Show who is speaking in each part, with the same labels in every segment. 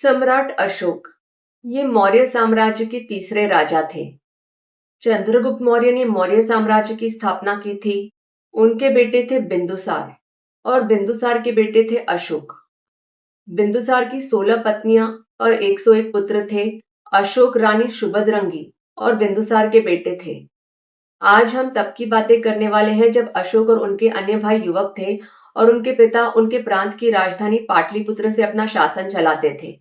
Speaker 1: सम्राट अशोक ये मौर्य साम्राज्य के तीसरे राजा थे। चंद्रगुप्त मौर्य ने मौर्य साम्राज्य की स्थापना की थी। उनके बेटे थे बिंदुसार और बिंदुसार के बेटे थे अशोक। बिंदुसार की 16 पत्नियां और 101 पुत्र थे। अशोक रानी शुभद्रंगी और बिंदुसार के बेटे थे। आज हम तब की बातें करने वाले हैं जब अशोक और उनके अन्य भाई युवक थे और उनके पिता उनके प्रांत की राजधानी पाटलिपुत्र से अपना शासन चलाते थे।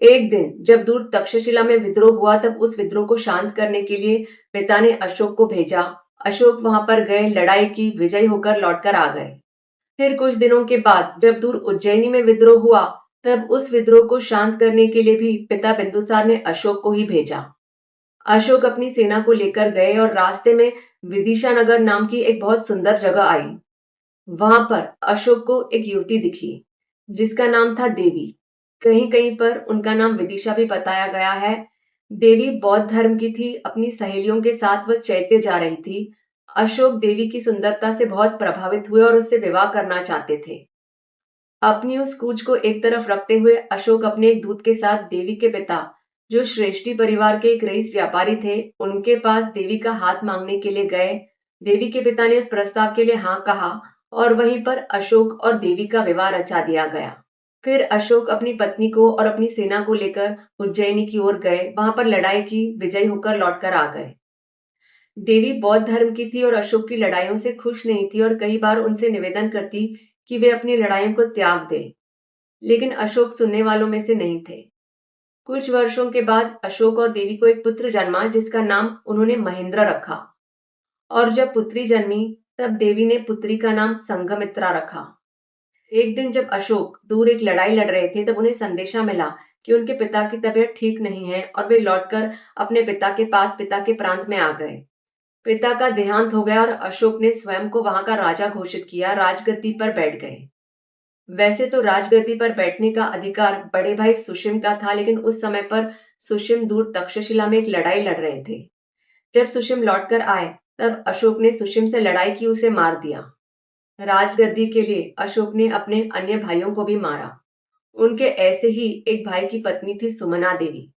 Speaker 1: एक दिन जब दूर तक्षशिला में विद्रोह हुआ तब उस विद्रोह को शांत करने के लिए पिता ने अशोक को भेजा। अशोक वहां पर गए, लड़ाई की, विजयी होकर लौटकर आ गए। फिर कुछ दिनों के बाद जब दूर उज्जैनी में विद्रोह हुआ तब उस विद्रोह को शांत करने के लिए भी पिता बिंदुसार ने अशोक को ही भेजा। अशोक अपनी सेना को लेकर गए और रास्ते में विदिशा नगर नाम की एक बहुत सुंदर जगह आई। वहां पर अशोक को एक युवती दिखी जिसका नाम था देवी। कहीं कहीं पर उनका नाम विदिशा भी बताया गया है। देवी बौद्ध धर्म की थी। अपनी सहेलियों के साथ वह चैत्य जा रही थी। अशोक देवी की सुंदरता से बहुत प्रभावित हुए और उससे विवाह करना चाहते थे। अपनी उस कूच को एक तरफ रखते हुए अशोक अपने एक दूत के साथ देवी के पिता, जो श्रेष्ठी परिवार के एक रईस व्यापारी थे, उनके पास देवी का हाथ मांगने के लिए गए। देवी के पिता ने उस प्रस्ताव के लिए हाँ कहा और वहीं पर अशोक और देवी का विवाह रचा दिया गया। फिर अशोक अपनी पत्नी को और अपनी सेना को लेकर उज्जैनी की ओर गए। वहां पर लड़ाई की, विजयी होकर लौटकर आ गए। देवी बौद्ध धर्म की थी और अशोक की लड़ाइयों से खुश नहीं थी और कई बार उनसे निवेदन करती कि वे अपनी लड़ाइयों को त्याग दें, लेकिन अशोक सुनने वालों में से नहीं थे। कुछ वर्षों के बाद अशोक और देवी को एक पुत्र जन्मा जिसका नाम उन्होंने महेंद्र रखा। और जब पुत्री जन्मी तब देवी ने पुत्री का नाम संघमित्रा रखा। एक दिन जब अशोक दूर एक लड़ाई लड़ रहे थे तब उन्हें संदेशा मिला कि उनके पिता की तबीयत ठीक नहीं है और वे लौटकर अपने पिता के पास, पिता के प्रांत में आ गए। पिता का देहांत हो गया और अशोक ने स्वयं को वहां का राजा घोषित किया, राजगद्दी पर बैठ गए। वैसे तो राजगद्दी पर बैठने का अधिकार बड़े भाई सुशिम का था, लेकिन उस समय पर सुशिम दूर तक्षशिला में एक लड़ाई लड़ रहे थे। जब सुशिम लौटकर आए तब अशोक ने सुशिम से लड़ाई की, उसे मार दिया। राजगद्दी के लिए अशोक ने अपने अन्य भाइयों को भी मारा। उनके ऐसे ही एक भाई की पत्नी थी सुमना देवी।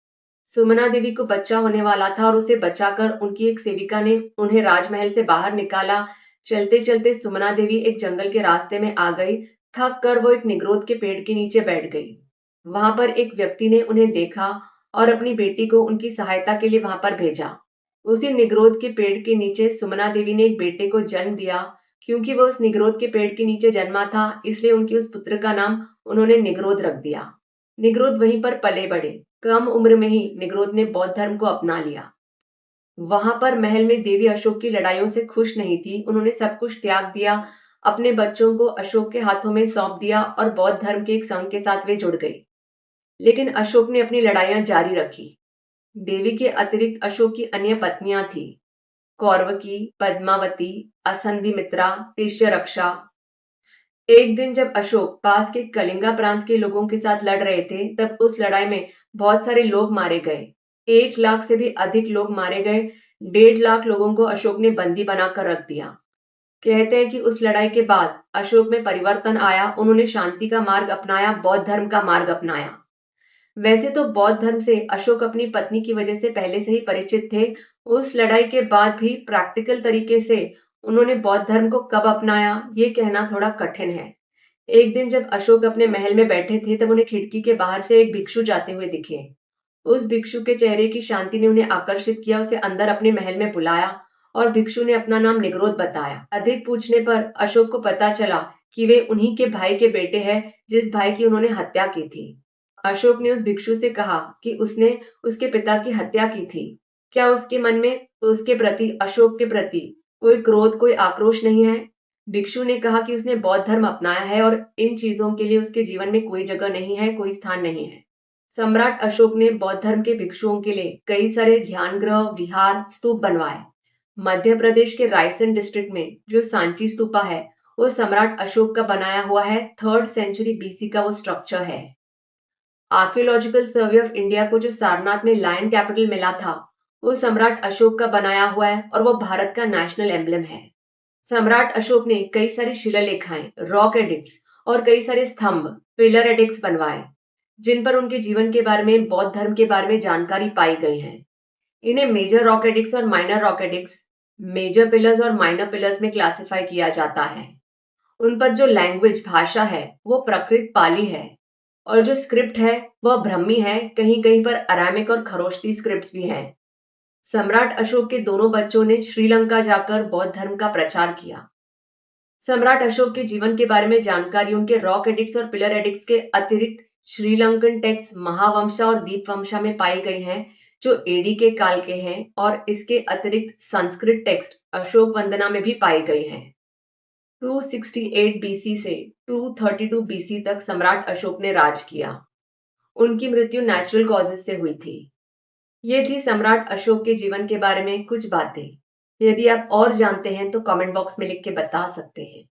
Speaker 1: सुमना देवी को बच्चा होने वाला था और उसे बचाकर उनकी एक सेविका ने उन्हें राजमहल से बाहर निकाला। चलते चलते सुमना देवी एक जंगल के रास्ते में आ गई। थक कर वो एक निग्रोध के पेड़ के नीचे बैठ गई। वहां पर एक व्यक्ति ने उन्हें देखा और अपनी बेटी को उनकी सहायता के लिए वहां पर भेजा। उसी निग्रोध के पेड़ के नीचे सुमना देवी ने एक बेटे को जन्म दिया। क्योंकि वो उस निग्रोध के पेड़ के नीचे जन्मा था, इसलिए उनके उस पुत्र का नाम उन्होंने निग्रोध रख दिया। निग्रोध वहीं पर पले बढ़े। कम उम्र में ही निग्रोध ने बौद्ध धर्म को अपना लिया। वहां पर महल में देवी अशोक की लड़ाइयों से खुश नहीं थी। उन्होंने सब कुछ त्याग दिया, अपने बच्चों को अशोक के हाथों में सौंप दिया और बौद्ध धर्म के एक संघ के साथ वे जुड़ गई। लेकिन अशोक ने अपनी लड़ाइयां जारी रखी। देवी के अतिरिक्त अशोक की अन्य पत्नियां थी, कौरवकी, पद्मावती, असंधिमित्रा, तिष्यरक्षा। एक दिन जब अशोक पास के कलिंगा प्रांत के लोगों के साथ लड़ रहे थे तब उस लड़ाई में बहुत सारे लोग मारे गए। 1 लाख से भी अधिक लोग मारे गए। 1.5 लाख लोगों को अशोक ने बंदी बनाकर रख दिया। कहते हैं कि उस लड़ाई के बाद अशोक में परिवर्तन आया। उन्होंने शांति का मार्ग अपनाया, बौद्ध धर्म का मार्ग अपनाया। वैसे तो बौद्ध धर्म से अशोक अपनी पत्नी की वजह से पहले से ही परिचित थे। उस लड़ाई के बाद भी प्रैक्टिकल तरीके से उन्होंने बौद्ध धर्म को कब अपनाया, ये कहना थोड़ा कठिन है। एक दिन जब अशोक अपने महल में बैठे थे तब उन्हें खिड़की के बाहर से एक भिक्षु जाते हुए दिखे। उस भिक्षु के चेहरे की शांति ने उन्हें आकर्षित किया। उसे अंदर अपने महल में बुलाया और भिक्षु ने अपना नाम निग्रोध बताया। अधिक पूछने पर अशोक को पता चला कि वे उन्हीं के भाई के बेटे हैं जिस भाई की उन्होंने हत्या की थी। अशोक ने उस भिक्षु से कहा कि उसने उसके पिता की हत्या की थी। क्या उसके मन में उसके प्रति, अशोक के प्रति कोई क्रोध, कोई आक्रोश नहीं है? भिक्षु ने कहा कि उसने बौद्ध धर्म अपनाया है और इन चीजों के लिए उसके जीवन में कोई जगह नहीं है, कोई स्थान नहीं है। सम्राट अशोक ने बौद्ध धर्म के भिक्षुओं के लिए कई सारे ध्यान गृह, विहार, स्तूप बनवाए। मध्य प्रदेश के रायसेन डिस्ट्रिक्ट में जो सांची स्तूपा है वो सम्राट अशोक का बनाया हुआ है। 3rd सेंचुरी बीसी का वो स्ट्रक्चर है। आर्कियोलॉजिकल सर्वे ऑफ इंडिया को जो सारनाथ में लायन कैपिटल मिला था वो सम्राट अशोक का बनाया हुआ है और वो भारत का नेशनल एम्बलम है। सम्राट अशोक ने कई सारी शिलालेखाएं, रॉक एडिक्ट्स और कई सारे स्तंभ, पिलर एडिक्ट्स बनवाए। जिन पर उनके जीवन के बारे में, बौद्ध धर्म के बारे में जानकारी पाई गई है। इन्हें मेजर रॉक एडिक्ट्स और minor rock edicts, major pillars और माइनर पिलर्स में क्लासिफाई किया जाता है। उन पर जो लैंग्वेज भाषा है वो प्रकृत पाली है और जो स्क्रिप्ट है वह ब्रह्मी है। कहीं कहीं पर अरामिक और खरोष्टी स्क्रिप्ट्स भी हैं। सम्राट अशोक के दोनों बच्चों ने श्रीलंका जाकर बौद्ध धर्म का प्रचार किया। सम्राट अशोक के जीवन के बारे में जानकारी उनके रॉक एडिक्ट्स और पिलर एडिक्ट्स के अतिरिक्त श्रीलंकन टेक्स्ट महावंशा और दीपवंशा में पाई गई हैं, जो एडी के काल के हैं, और इसके अतिरिक्त संस्कृत टेक्स्ट अशोक वंदना में भी पाई गई हैं। 268 बीसी से 232 बीसी तक सम्राट अशोक ने राज किया। उनकी मृत्यु नेचुरल कॉजेज से हुई थी। ये थी सम्राट अशोक के जीवन के बारे में कुछ बातें। यदि आप और जानते हैं तो कमेंट बॉक्स में लिख के बता सकते हैं।